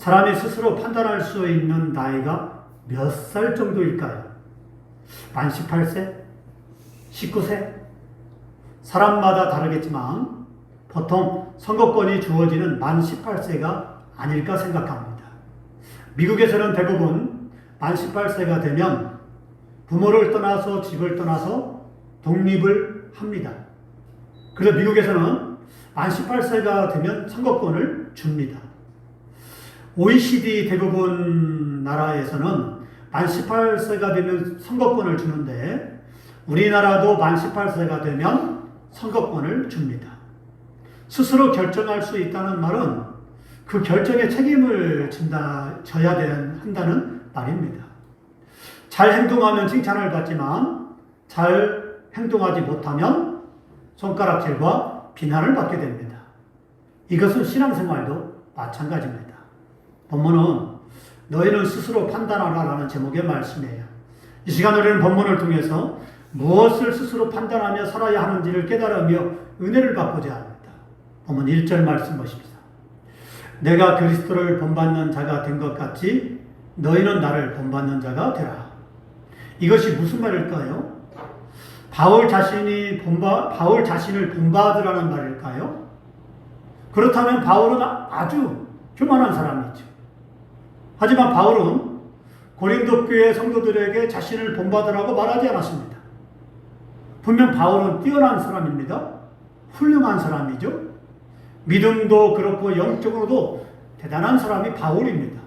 사람이 스스로 판단할 수 있는 나이가 몇 살 정도일까요? 만 18세? 19세? 사람마다 다르겠지만 보통 선거권이 주어지는 만 18세가 아닐까 생각합니다. 미국에서는 대부분 만 18세가 되면 부모를 떠나서 집을 떠나서 독립을 합니다. 그래서 미국에서는 만 18세가 되면 선거권을 줍니다. OECD 대부분 나라에서는 만 18세가 되면 선거권을 주는데 우리나라도 만 18세가 되면 선거권을 줍니다. 스스로 결정할 수 있다는 말은 그 결정에 책임을 져야 한다는 말입니다. 잘 행동하면 칭찬을 받지만 잘 행동하지 못하면 손가락질과 비난을 받게 됩니다. 이것은 신앙생활도 마찬가지입니다. 본문은 너희는 스스로 판단하라 라는 제목의 말씀이에요. 이 시간 우리는 본문을 통해서 무엇을 스스로 판단하며 살아야 하는지를 깨달으며 은혜를 받고자 합니다. 본문 1절 말씀 보십시오. 내가 그리스도를 본받는 자가 된 것 같이 너희는 나를 본받는 자가 되라. 이것이 무슨 말일까요? 바울 자신을 본받으라는 말일까요? 그렇다면 바울은 아주 교만한 사람이죠. 하지만 바울은 고린도 교회 성도들에게 자신을 본받으라고 말하지 않았습니다. 분명 바울은 뛰어난 사람입니다. 훌륭한 사람이죠. 믿음도 그렇고 영적으로도 대단한 사람이 바울입니다.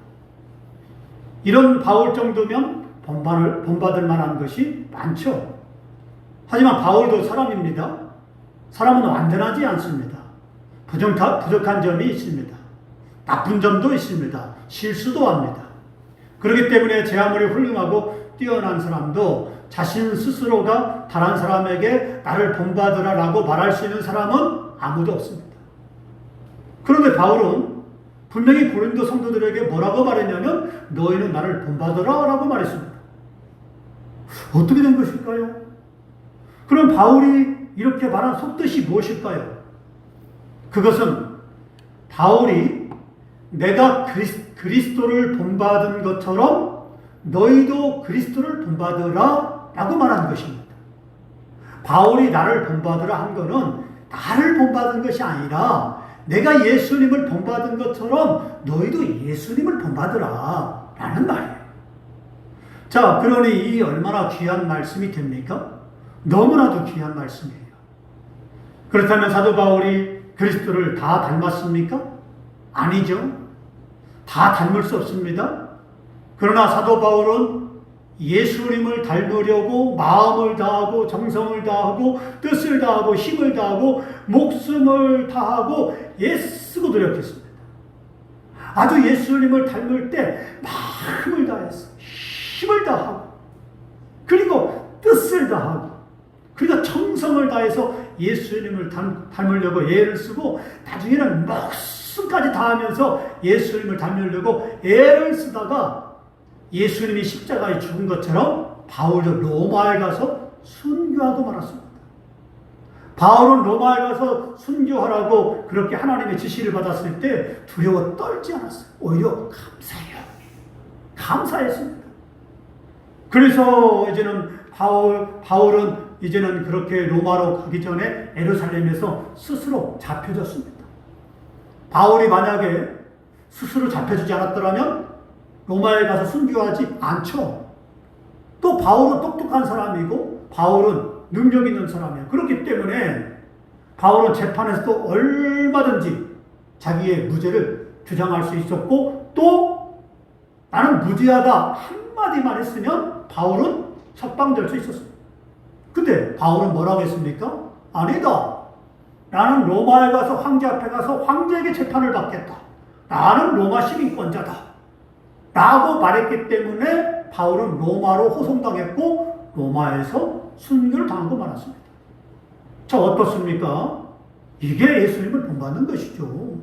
이런 바울 정도면 본받을 만한 것이 많죠. 하지만 바울도 사람입니다. 사람은 완전하지 않습니다. 부족한 점이 있습니다. 나쁜 점도 있습니다. 실수도 합니다. 그렇기 때문에 제 아무리 훌륭하고 뛰어난 사람도 자신 스스로가 다른 사람에게 나를 본받으라라고 말할 수 있는 사람은 아무도 없습니다. 그런데 바울은 분명히 고린도 성도들에게 뭐라고 말했냐면 너희는 나를 본받으라라고 말했습니다. 어떻게 된 것일까요? 그럼 바울이 이렇게 말한 속뜻이 무엇일까요? 그것은 바울이 내가 그리스도를 본받은 것처럼 너희도 그리스도를 본받으라 라고 말한 것입니다. 바울이 나를 본받으라 한 것은 나를 본받은 것이 아니라 내가 예수님을 본받은 것처럼 너희도 예수님을 본받으라 라는 말이에요. 자, 그러니 이 얼마나 귀한 말씀이 됩니까? 너무나도 귀한 말씀이에요. 그렇다면 사도 바울이 그리스도를 다 닮았습니까? 아니죠. 다 닮을 수 없습니다. 그러나 사도 바울은 예수님을 닮으려고 마음을 다하고 정성을 다하고 뜻을 다하고 힘을 다하고 목숨을 다하고 애쓰고 노력했습니다. 아주 예수님을 닮을 때 마음을 다해서 힘을 다하고 그리고 뜻을 다하고 그리고 정성을 다해서 예수님을 닮으려고 애를 쓰고 나중에는 목숨까지 다하면서 예수님을 닮으려고 애를 쓰다가 예수님이 십자가에 죽은 것처럼 바울도 로마에 가서 순교하고 말았습니다. 바울은 로마에 가서 순교하라고 그렇게 하나님의 지시를 받았을 때 두려워 떨지 않았어요. 오히려 감사해요. 감사했습니다. 그래서 이제는 바울은 이제는 그렇게 로마로 가기 전에 예루살렘에서 스스로 잡혀졌습니다. 바울이 만약에 스스로 잡혀지지 않았더라면 로마에 가서 순교하지 않죠. 또 바울은 똑똑한 사람이고 바울은 능력 있는 사람이에요. 그렇기 때문에 바울은 재판에서도 얼마든지 자기의 무죄를 주장할 수 있었고 또 나는 무죄하다 한마디만 했으면 바울은 석방될 수 있었습니다. 근데 바울은 뭐라고 했습니까? 아니다. 나는 로마에 가서 황제 앞에 가서 황제에게 재판을 받겠다. 나는 로마 시민권자다. 라고 말했기 때문에 바울은 로마로 호송당했고 로마에서 순교를 당하고 말았습니다. 자, 어떻습니까? 이게 예수님을 본받는 것이죠.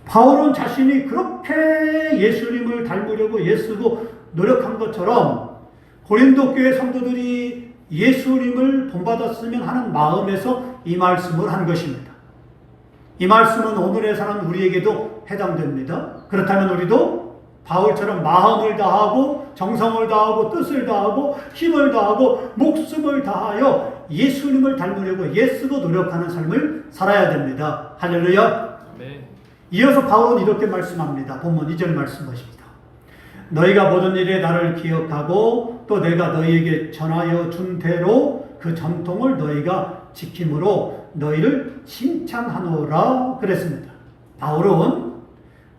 바울은 자신이 그렇게 예수님을 닮으려고 애쓰고 노력한 것처럼 고린도 교회 성도들이 예수님을 본받았으면 하는 마음에서 이 말씀을 한 것입니다. 이 말씀은 오늘에 사는 우리에게도 해당됩니다. 그렇다면 우리도 바울처럼 마음을 다하고 정성을 다하고 뜻을 다하고 힘을 다하고 목숨을 다하여 예수님을 닮으려고 애쓰고 노력하는 삶을 살아야 됩니다. 할렐루야. 네. 이어서 바울은 이렇게 말씀합니다. 본문 2절 말씀 보십니다. 너희가 모든 일에 나를 기억하고 또 내가 너희에게 전하여 준 대로 그 전통을 너희가 지킴으로 너희를 칭찬하노라 그랬습니다. 바울은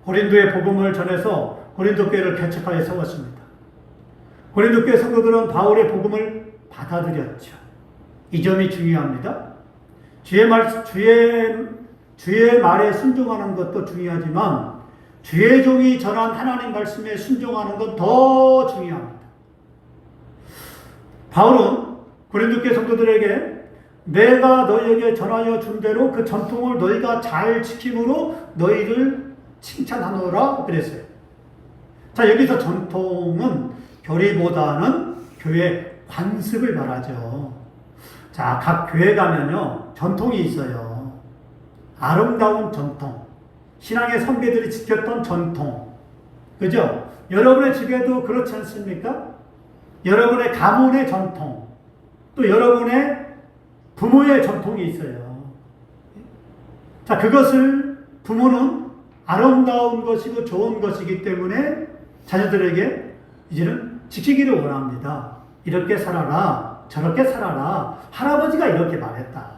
고린도의 복음을 전해서 고린도 교회를 개척하여 세웠습니다. 고린도 교회 성도들은 바울의 복음을 받아들였죠. 이 점이 중요합니다. 주의 말에 순종하는 것도 중요하지만 주의 종이 전한 하나님 말씀에 순종하는 것 더 중요합니다. 바울은 고린도 교회 성도들에게 내가 너희에게 전하여 준 대로 그 전통을 너희가 잘 지킴으로 너희를 칭찬하노라 그랬어요. 자, 여기서 전통은 교리보다는 교회 관습을 말하죠. 자, 각 교회 가면요 전통이 있어요. 아름다운 전통, 신앙의 선배들이 지켰던 전통, 그죠? 여러분의 집에도 그렇지 않습니까? 여러분의 가문의 전통, 또 여러분의 부모의 전통이 있어요. 자, 그것을 부모는 아름다운 것이고 좋은 것이기 때문에 자녀들에게 이제는 지키기를 원합니다. 이렇게 살아라, 저렇게 살아라. 할아버지가 이렇게 말했다.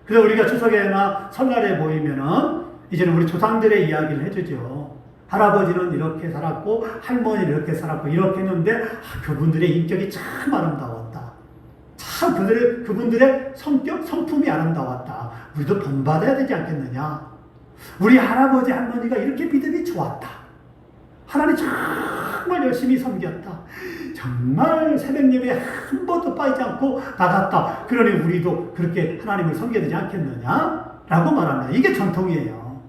그래서 우리가 추석에나 설날에 모이면은 이제는 우리 조상들의 이야기를 해주죠. 할아버지는 이렇게 살았고 할머니는 이렇게 살았고 이렇게 했는데 그분들의 인격이 참 아름다웠다. 참 그분들의 성격, 성품이 아름다웠다. 우리도 본받아야 되지 않겠느냐. 우리 할아버지 할머니가 이렇게 믿음이 좋았다. 하나님 정말 열심히 섬겼다. 정말 새벽 예배에 한 번도 빠지지 않고 나갔다. 그러니 우리도 그렇게 하나님을 섬겨야 되지 않겠느냐? 라고 말합니다. 이게 전통이에요.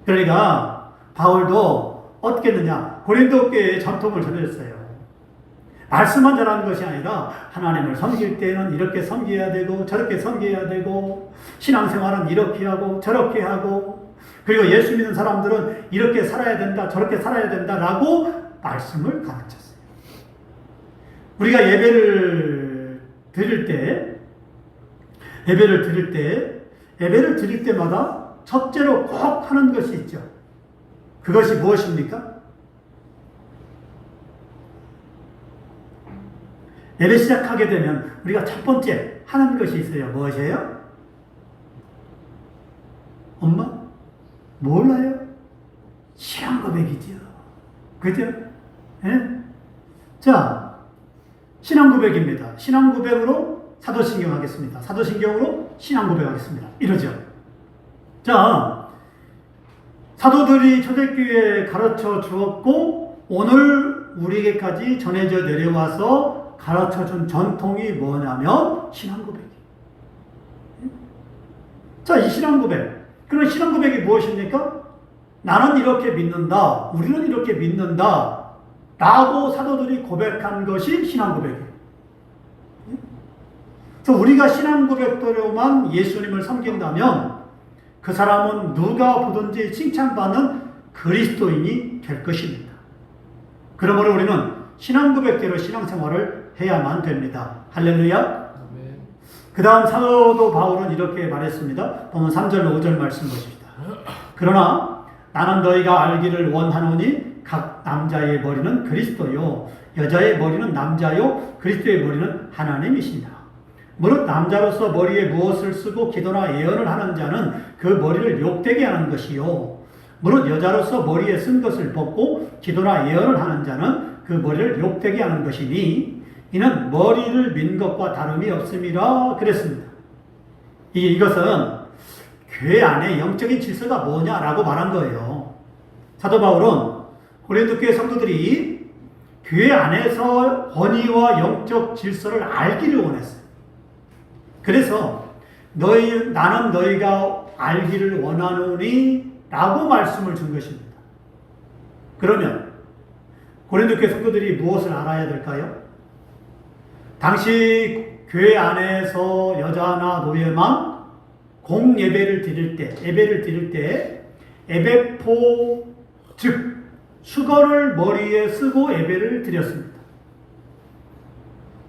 그러니까 바울도 어떻게 했느냐? 고린도 교회의 전통을 전했어요. 말씀만 전하는 것이 아니라 하나님을 섬길 때는 이렇게 섬겨야 되고 저렇게 섬겨야 되고 신앙생활은 이렇게 하고 저렇게 하고 그리고 예수 믿는 사람들은 이렇게 살아야 된다 저렇게 살아야 된다라고 말씀을 가르쳤어요. 우리가 예배를 드릴 때마다 첫째로 꼭 하는 것이 있죠. 그것이 무엇입니까? 예배 시작하게 되면 우리가 첫 번째 하는 것이 있어요. 무엇이에요? 엄마? 몰라요? 신앙 고백이죠. 그죠? 예? 자, 신앙 고백입니다. 신앙 고백으로 사도신경 하겠습니다. 사도신경으로 신앙 고백하겠습니다. 이러죠. 자, 사도들이 초대교회에 가르쳐 주었고 오늘 우리에게까지 전해져 내려와서 가르쳐준 전통이 뭐냐면 신앙 고백이에요. 자, 이 신앙 고백. 그런 신앙 고백이 무엇입니까? 나는 이렇게 믿는다. 우리는 이렇게 믿는다. 라고 사도들이 고백한 것이 신앙 고백이에요. 그래서 우리가 신앙 고백대로만 예수님을 섬긴다면 그 사람은 누가 보든지 칭찬받는 그리스도인이 될 것입니다. 그러므로 우리는 신앙 고백대로 신앙생활을 해야만 됩니다. 할렐루야. 그 다음 사도 바울은 이렇게 말했습니다. 보면 3절로 5절 말씀 보십시다. 그러나 나는 너희가 알기를 원하노니 각 남자의 머리는 그리스도요 여자의 머리는 남자요 그리스도의 머리는 하나님이시니라. 무릇 남자로서 머리에 무엇을 쓰고 기도나 예언을 하는 자는 그 머리를 욕되게 하는 것이요 무릇 여자로서 머리에 쓴 것을 벗고 기도나 예언을 하는 자는 그 머리를 욕되게 하는 것이니 이는 머리를 민 것과 다름이 없음이라 그랬습니다. 이것은 교회 안에 영적인 질서가 뭐냐라고 말한 거예요. 사도 바울은 고린도 교회 성도들이 교회 안에서 권위와 영적 질서를 알기를 원했어요. 그래서 나는 너희가 알기를 원하노니 라고 말씀을 준 것입니다. 그러면 고린도 교회 성도들이 무엇을 알아야 될까요? 당시 교회 안에서 여자나 노예만 예배를 드릴 때 예배포 즉 수건을 머리에 쓰고 예배를 드렸습니다.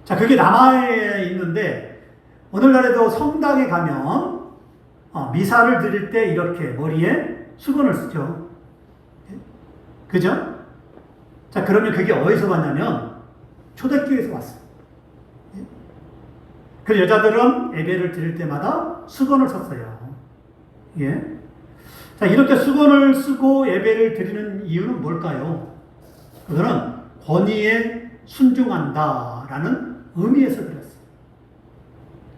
자, 그게 남아 있는데 오늘날에도 성당에 가면 미사를 드릴 때 이렇게 머리에 수건을 쓰죠. 그죠? 자, 그러면 그게 어디서 왔냐면 초대교회에서 왔어요. 그 여자들은 예배를 드릴 때마다 수건을 썼어요. 예. 자, 이렇게 수건을 쓰고 예배를 드리는 이유는 뭘까요? 그거는 권위에 순종한다라는 의미에서 그랬어요.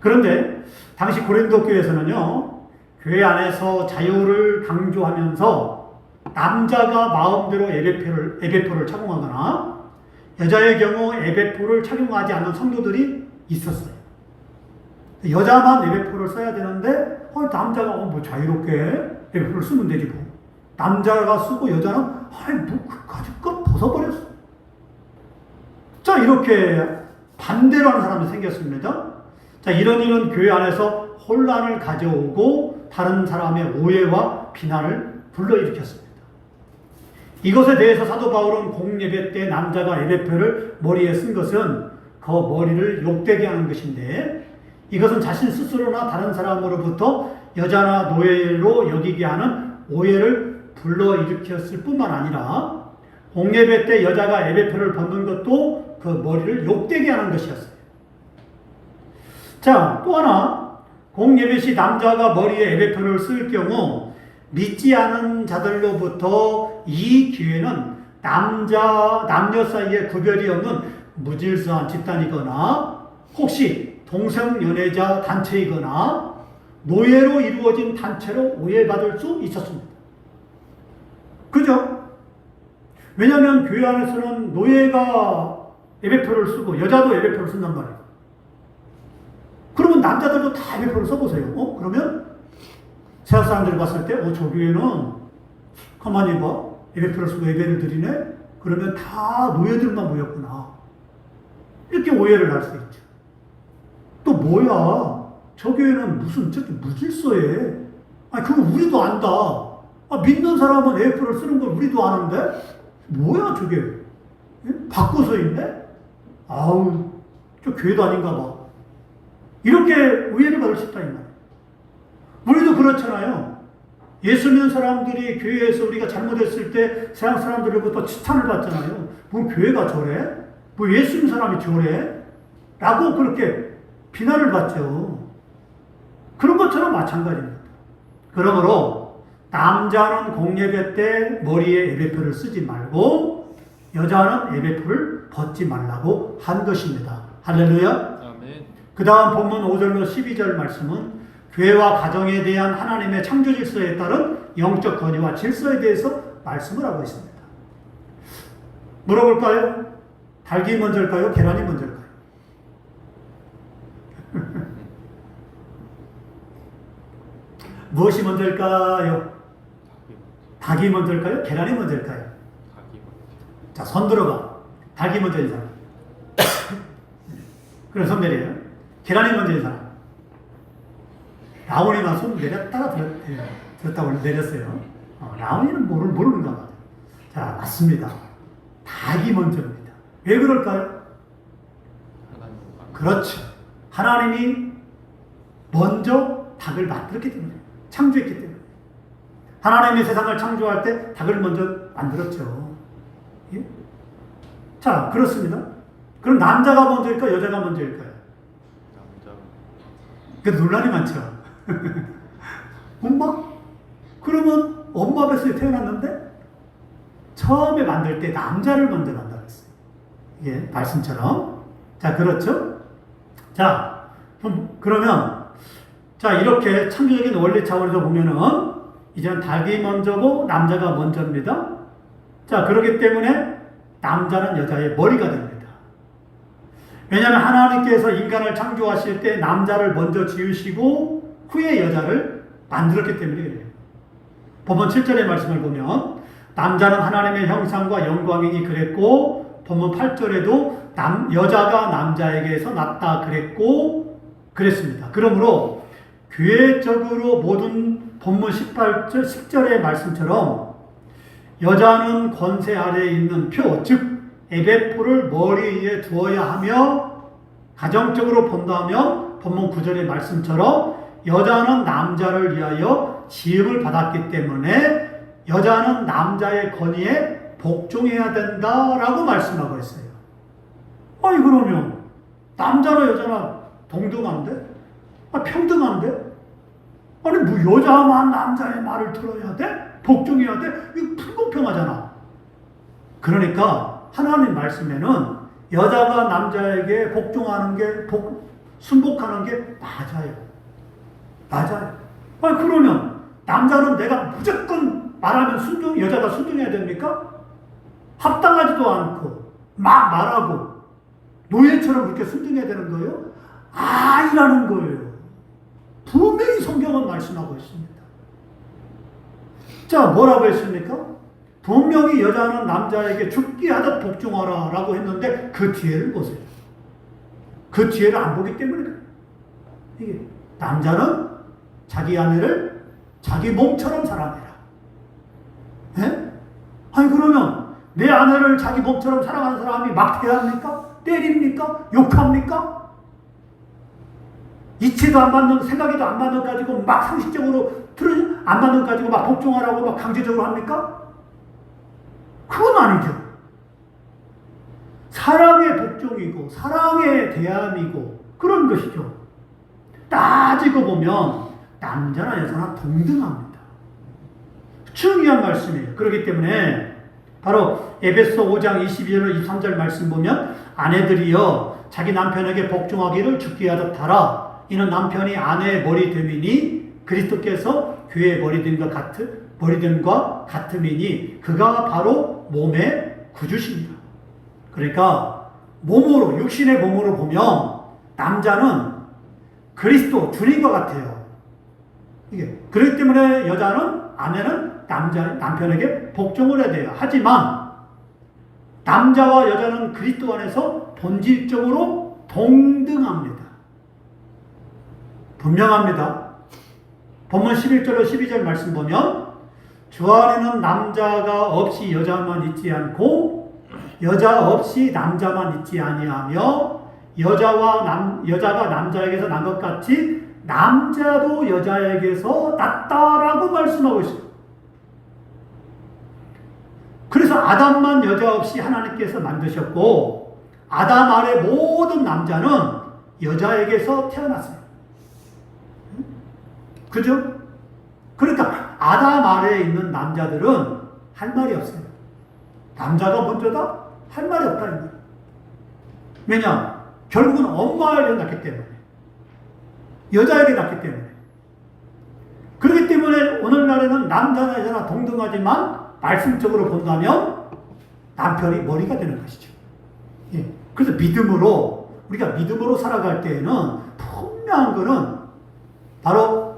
그런데 당시 고린도 교회에서는요, 교회 안에서 자유를 강조하면서 남자가 마음대로 예배포를 착용하거나 여자의 경우 예배포를 착용하지 않는 성도들이 있었어요. 여자만 예배포를 써야 되는데 남자가 뭐 자유롭게 예배포를 쓰면 되지 뭐. 남자가 쓰고 여자는 뭐 그까짓 벗어버렸어. 자, 이렇게 반대로 하는 사람이 생겼습니다. 자, 이런 교회 안에서 혼란을 가져오고 다른 사람의 오해와 비난을 불러일으켰습니다. 이것에 대해서 사도 바울은 공예배 때 남자가 예배표를 머리에 쓴 것은 그 머리를 욕되게 하는 것인데 이것은 자신 스스로나 다른 사람으로부터 여자나 노예로 여기게 하는 오해를 불러일으켰을 뿐만 아니라 공예배 때 여자가 예배표를 벗는 것도 그 머리를 욕되게 하는 것이었어요. 자, 또 하나 공예배 시 남자가 머리에 예배표를 쓸 경우 믿지 않은 자들로부터 이 기회는 남녀 사이에 구별이 없는 무질서한 집단이거나 혹시 동성연애자 단체이거나 노예로 이루어진 단체로 오해받을 수 있었습니다. 그죠? 왜냐하면 교회 안에서는 노예가 예배표를 쓰고 여자도 예배표를 쓴단 말이에요. 그러면 남자들도 다 예배표를 써보세요. 그러면 세상 사람들이 봤을 때 저 교회는 가만히 봐. 예배표를 쓰고 예배를 드리네? 그러면 다 노예들만 모였구나. 이렇게 오해를 할 수 있죠. 또 뭐야? 저 교회는 무슨 저기 무질서해. 그거 우리도 안다. 믿는 사람은 예배표를 쓰는 걸 우리도 아는데 뭐야 저게? 바꿔서 있네? 아우, 저 교회도 아닌가 봐. 이렇게 오해를 받을 수 있다 이 말이에요. 우리도 그렇잖아요. 예수 믿는 사람들이 교회에서 우리가 잘못했을 때 세상 사람들로부터 치탄을 받잖아요. 뭐 교회가 저래? 뭐 예수 믿는 사람이 저래? 라고 그렇게 비난을 받죠. 그런 것처럼 마찬가지입니다. 그러므로 남자는 공예배 때 머리에 예배표를 쓰지 말고 여자는 예배표를 벗지 말라고 한 것입니다. 할렐루야. 그 다음 본문 5절로 12절 말씀은 교회와 가정에 대한 하나님의 창조 질서에 따른 영적 권위와 질서에 대해서 말씀을 하고 있습니다. 물어볼까요? 닭이 먼저일까요? 계란이 먼저일까요? 무엇이 먼저일까요? 닭이 먼저일까요? 계란이 먼저일까요? 자, 손 들어봐. 닭이 먼저인 사람. 그럼 손 내려요. 계란이 먼저인 사람. 라온이가 손 내렸다가 들었다고 내렸어요. 라온이는 모르는가 봐요. 자, 맞습니다. 닭이 먼저입니다. 왜 그럴까요? 그렇죠. 하나님이 먼저 닭을 만들었기 때문에, 창조했기 때문에. 하나님이 세상을 창조할 때 닭을 먼저 만들었죠. 예? 자, 그렇습니다. 그럼 남자가 먼저일까요? 여자가 먼저일까요? 그 논란이 많죠. 엄마? 그러면 엄마 뱃속에 태어났는데 처음에 만들 때 남자를 먼저 만들었어요. 이게 말씀처럼. 자, 그렇죠? 자, 그러면 자, 이렇게 창조적인 원리 차원에서 보면은 이제는 닭이 먼저고 남자가 먼저입니다. 자, 그렇기 때문에 남자는 여자의 머리가 됩니다. 왜냐하면 하나님께서 인간을 창조하실 때 남자를 먼저 지으시고 후에 여자를 만들었기 때문에 그래요. 본문 7절의 말씀을 보면 남자는 하나님의 형상과 영광이니 그랬고 본문 8절에도 여자가 남자에게서 났다 그랬고 그랬습니다. 그러므로 교회적으로 모든 본문 10절의 말씀처럼 여자는 권세 아래에 있는 표, 즉 에베포를 머리 위에 두어야 하며, 가정적으로 본다면 본문 9절의 말씀처럼 여자는 남자를 위하여 지음을 받았기 때문에 여자는 남자의 권위에 복종해야 된다라고 말씀하고 있어요. 아니 그러면 남자나 여자나 동등한데? 평등한데? 아니 뭐 여자만 남자의 말을 들어야 돼? 복종해야 돼? 이거 불공평하잖아. 그러니까 하나님 말씀에는 여자가 남자에게 복종하는 게, 순복하는 게 맞아요. 맞아요. 아니 그러면 남자는 내가 무조건 말하면 여자가 순종해야 됩니까? 합당하지도 않고 막 말하고 노예처럼 그렇게 순종해야 되는 거예요? 아니라는 거예요. 분명히 성경은 말씀하고 있습니다. 자, 뭐라고 했습니까? 분명히 여자는 남자에게 죽게 하듯 복종하라 라고 했는데 그 뒤에를 보세요. 그 뒤에를 안 보기 때문에 그래요. 이게 남자는 자기 아내를 자기 몸처럼 사랑해라. 네? 아니 그러면 내 아내를 자기 몸처럼 사랑하는 사람이 막 대합니까? 때립니까? 욕합니까? 이치도 안 맞는, 생각에도 안 맞는 가지고 막 상식적으로 안 맞는 가지고 막 복종하라고 막 강제적으로 합니까? 그건 아니죠. 사랑의 복종이고 사랑의 대함이고 그런 것이죠. 따지고 보면 남자나 여자나 동등합니다. 중요한 말씀이에요. 그렇기 때문에 바로 에베소 5장 22절 23절 말씀 보면 아내들이여 자기 남편에게 복종하기를 죽게 하듯 하라. 이는 남편이 아내의 머리 됨이니 그리스도께서 교회의 머리됨과 같음이니 그가 바로 몸의 구주십니다. 그러니까 몸으로, 육신의 몸으로 보면 남자는 그리스도 주님과 같아요. 이게 그렇기 때문에 아내는 남편에게 복종을 해야 돼요. 하지만 남자와 여자는 그리스도 안에서 본질적으로 동등합니다. 분명합니다. 본문 11절로 12절 말씀 보면 주 안에는 남자가 없이 여자만 있지 않고 여자 없이 남자만 있지 아니하며 여자가 남자에게서 난 것 같이 남자도 여자에게서 났다라고 말씀하고 있어요. 그래서 아담만 여자 없이 하나님께서 만드셨고 아담 아래 모든 남자는 여자에게서 태어났어요. 그죠? 그러니까 아담 아래에 있는 남자들은 할 말이 없어요. 남자가 먼저다? 할 말이 없다. 왜냐? 결국은 엄마에게 낳기 때문에. 여자에게 낳기 때문에. 그렇기 때문에 오늘날에는 남자나 여자나 동등하지만 말씀적으로 본다면 남편이 머리가 되는 것이죠. 예. 그래서 우리가 믿음으로 살아갈 때에는 분명한 거는 바로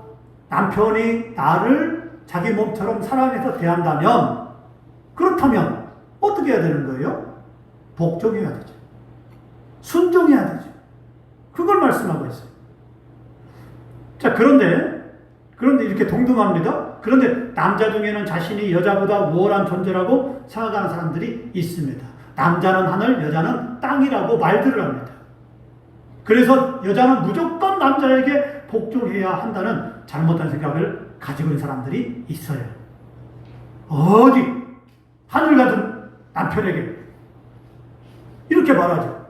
남편이 나를 자기 몸처럼 사랑해서 대한다면, 그렇다면 어떻게 해야 되는 거예요? 복종해야 되죠. 순종해야 되죠. 그걸 말씀하고 있어요. 자, 그런데 이렇게 동등합니다. 그런데 남자 중에는 자신이 여자보다 우월한 존재라고 생각하는 사람들이 있습니다. 남자는 하늘, 여자는 땅이라고 말들을 합니다. 그래서 여자는 무조건 남자에게 복종해야 한다는 잘못된 생각을 가지고 있는 사람들이 있어요. 어디 하늘 같은 남편에게 이렇게 말하죠.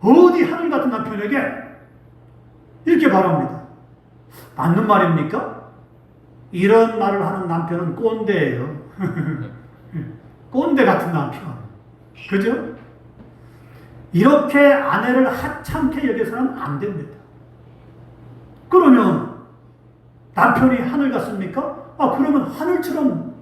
어디 하늘 같은 남편에게 이렇게 말합니다. 맞는 말입니까? 이런 말을 하는 남편은 꼰대예요. 꼰대 같은 남편. 그죠? 이렇게 아내를 하찮게 여겨서는 안 됩니다. 그러면 남편이 하늘 같습니까? 그러면 하늘처럼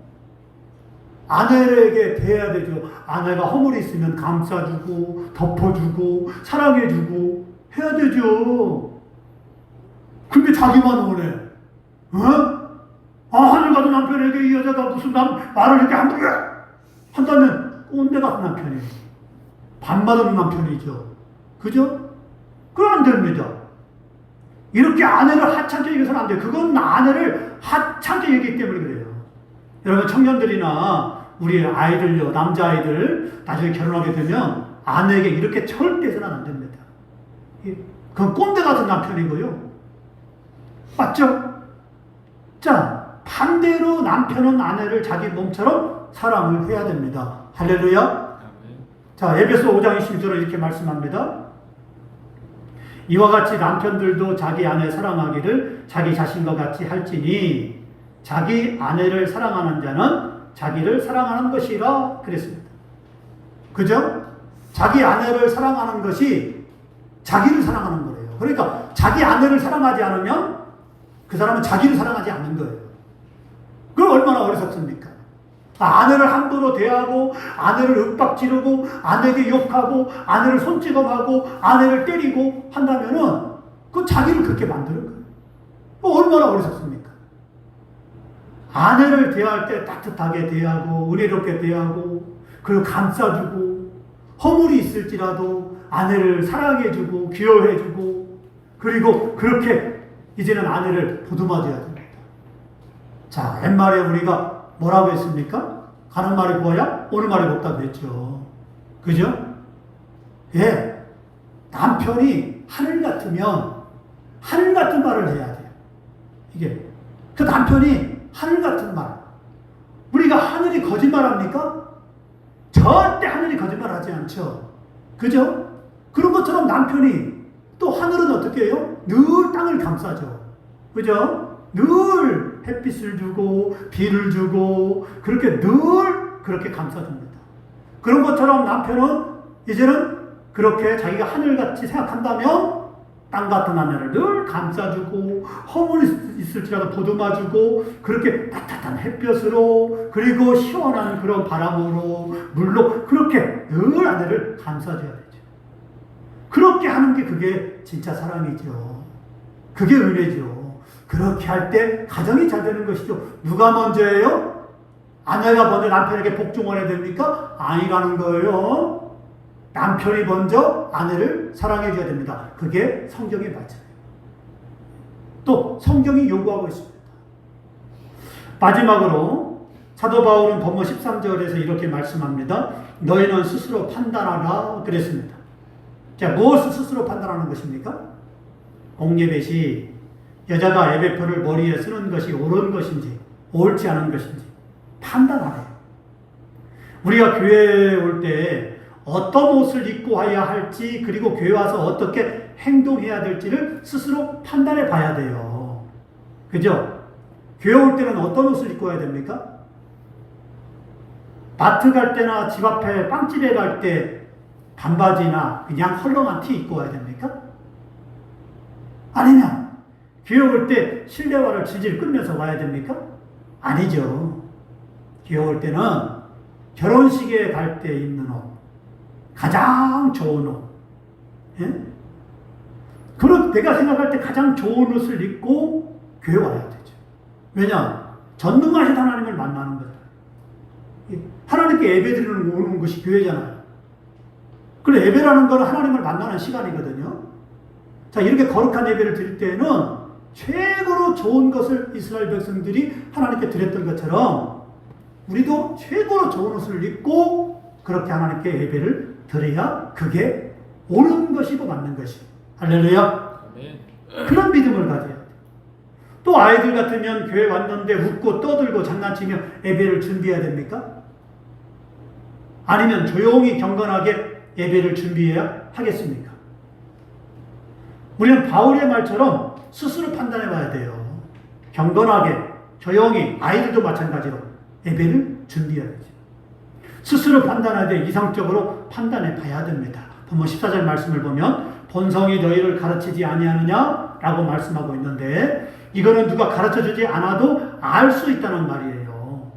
아내에게 대해야 되죠. 아내가 허물이 있으면 감싸주고 덮어주고 사랑해주고 해야 되죠. 근데 자기만 원해. 하늘 같은 남편에게 이 여자가 무슨 말을 이렇게 함부로 한다면 꼰대 같은 남편이에요. 밥 맛없는 남편이죠. 그죠? 그건 안 됩니다. 이렇게 아내를 하찮게 여겨서는 안 돼요. 그건 아내를 하찮게 여기기 때문에 그래요. 여러분 청년들이나 우리 아이들요, 남자아이들 나중에 결혼하게 되면 아내에게 이렇게 절대 해서는 안 됩니다. 그건 꼰대 같은 남편이고요. 맞죠? 자, 반대로 남편은 아내를 자기 몸처럼 사랑을 해야 됩니다. 할렐루야. 자, 에베소 5장 22절에 이렇게 말씀합니다. 이와 같이 남편들도 자기 아내 사랑하기를 자기 자신과 같이 할지니 자기 아내를 사랑하는 자는 자기를 사랑하는 것이라 그랬습니다. 그죠? 자기 아내를 사랑하는 것이 자기를 사랑하는 거예요. 그러니까 자기 아내를 사랑하지 않으면 그 사람은 자기를 사랑하지 않는 거예요. 그럼 얼마나 어리석습니까? 아내를 함부로 대하고 아내를 윽박지르고 아내에게 욕하고 아내를 손찌검하고 아내를 때리고 한다면은 그건 자기를 그렇게 만드는 거예요. 얼마나 어리석습니까? 아내를 대할 때 따뜻하게 대하고 은혜롭게 대하고 그리고 감싸주고 허물이 있을지라도 아내를 사랑해주고 귀여워해주고 그리고 그렇게 이제는 아내를 보듬어줘야 됩니다. 자, 옛말에 우리가 뭐라고 했습니까? 가는 말이 고와야 오는 말이 곱다고 했죠. 그죠? 예. 남편이 하늘 같으면 하늘 같은 말을 해야 돼요. 이게 그 남편이 하늘 같은 말. 우리가 하늘이 거짓말합니까? 절대 하늘이 거짓말하지 않죠. 그죠? 그런 것처럼 남편이 또 하늘은 어떻게 해요? 늘 땅을 감싸죠. 그죠? 늘 햇빛을 주고 비를 주고 그렇게 늘 그렇게 감싸줍니다. 그런 것처럼 남편은 이제는 그렇게 자기가 하늘같이 생각한다면 땅 같은 아내를 늘 감싸주고 허물이 있을지라도 보듬어주고 그렇게 따뜻한 햇볕으로 그리고 시원한 그런 바람으로 물로 그렇게 늘 아내를 감싸줘야 되죠. 그렇게 하는 게 그게 진짜 사랑이죠. 그게 은혜죠. 그렇게 할 때 가정이 잘 되는 것이죠. 누가 먼저예요? 아내가 먼저 남편에게 복종해야 됩니까? 아니라는 거예요. 남편이 먼저 아내를 사랑해 줘야 됩니다. 그게 성경의 말씀이에요. 또 성경이 요구하고 있습니다. 마지막으로 사도 바울은 본문 13절에서 이렇게 말씀합니다. 너희는 스스로 판단하라 그랬습니다. 자, 무엇을 스스로 판단하는 것입니까? 공예배시 여자가 예배표를 머리에 쓰는 것이 옳은 것인지 옳지 않은 것인지 판단하래요. 우리가 교회에 올 때 어떤 옷을 입고 와야 할지 그리고 교회 와서 어떻게 행동해야 될지를 스스로 판단해 봐야 돼요. 그죠? 교회 올 때는 어떤 옷을 입고 와야 됩니까? 마트 갈 때나 집 앞에 빵집에 갈 때 반바지나 그냥 헐렁한 티 입고 와야 됩니까? 아니면 교회 올 때 실내화를 질질 끌면서 와야 됩니까? 아니죠. 교회 올 때는 결혼식에 갈 때 입는 옷, 가장 좋은 옷, 예? 그런 내가 생각할 때 가장 좋은 옷을 입고 교회 와야 되죠. 왜냐? 전능하신 하나님을 만나는 거잖아요. 하나님께 예배드리는 오는 것이 교회잖아요. 그래, 예배라는 건 하나님을 만나는 시간이거든요. 자, 이렇게 거룩한 예배를 드릴 때는 최고로 좋은 것을 이스라엘 백성들이 하나님께 드렸던 것처럼 우리도 최고로 좋은 옷을 입고 그렇게 하나님께 예배를 드려야 그게 옳은 것이고 맞는 것이고. 할렐루야. 그런 믿음을 가져야 돼요. 또 아이들 같으면 교회 왔는데 웃고 떠들고 장난치며 예배를 준비해야 됩니까? 아니면 조용히 경건하게 예배를 준비해야 하겠습니까? 우리는 바울의 말처럼 스스로 판단해 봐야 돼요. 경건하게, 조용히, 아이들도 마찬가지로 예배를 준비해야지. 스스로 판단하되 이성적으로 판단해 봐야 됩니다. 본문 14절 말씀을 보면 본성이 너희를 가르치지 아니하느냐? 라고 말씀하고 있는데 이거는 누가 가르쳐주지 않아도 알 수 있다는 말이에요.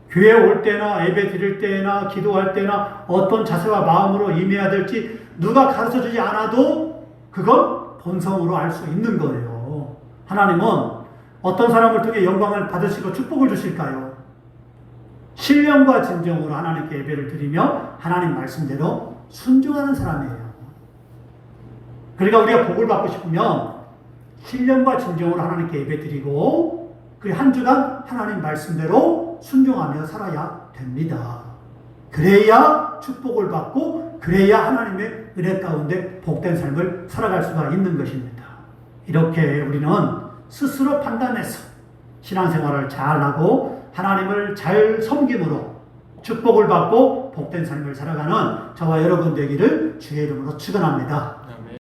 교회 올 때나 예배 드릴 때나 기도할 때나 어떤 자세와 마음으로 임해야 될지 누가 가르쳐주지 않아도 그건 본성으로 알 수 있는 거예요. 하나님은 어떤 사람을 통해 영광을 받으시고 축복을 주실까요? 신령과 진정으로 하나님께 예배를 드리며 하나님 말씀대로 순종하는 사람이에요. 그러니까 우리가 복을 받고 싶으면 신령과 진정으로 하나님께 예배드리고 그 한 주간 하나님 말씀대로 순종하며 살아야 됩니다. 그래야 축복을 받고 그래야 하나님의 은혜 가운데 복된 삶을 살아갈 수가 있는 것입니다. 이렇게 우리는 스스로 판단해서 신앙생활을 잘하고 하나님을 잘 섬김으로 축복을 받고 복된 삶을 살아가는 저와 여러분 되기를 주의 이름으로 축원합니다.